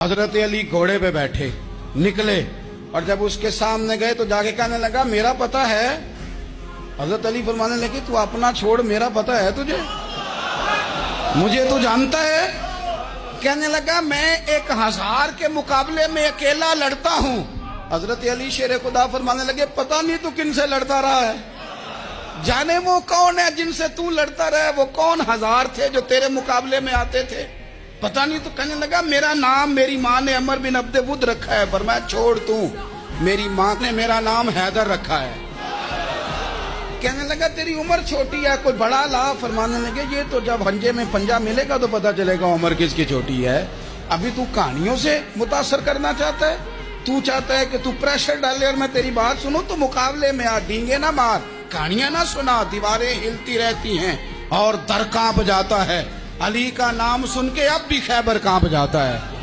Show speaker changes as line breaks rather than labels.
हजरत अली घोड़े पे बैठे निकले और जब उसके सामने गए तो जाके कहने लगा मेरा पता है। हजरत अली फरमाने लगे तू अपना छोड़, मेरा पता है तुझे, मुझे तू जानता है। कहने लगा मैं 1000 के मुकाबले में अकेला लड़ता हूं। हजरत अली शेर खुदा फरमाने लगे पता नहीं तू किन से लड़ता रहा है, जाने वो कौन है जिनसे तू लड़ता रहा, वो कौन 1000 थे जो तेरे मुकाबले में आते थे, पता नहीं। तो कहने लगा मेरा नाम मेरी माँ ने अमर बिन अब्दे बुद रखा है, पर मैं छोड़ तू, मेरी माँ ने मेरा नाम हैदर रखा है। कहने लगा तेरी उम्र छोटी है, कोई बड़ा ला। फरमाने लगे ये तो जब हंजे में पंजा मिलेगा तो पता चलेगा उम्र किसकी छोटी है। अभी तू कहानियों से मुतासर करना चाहता है, तू चाहता है कि तू प्रेशर डाले और मैं तेरी बात सुनूं, तो मुकाबले में आ, डींगे ना मार, कहानियां ना सुना। दीवारें हिलती रहती हैं और दर कांप जाता है। अली का नाम सुन के अब भी खैबर कांप जाता है।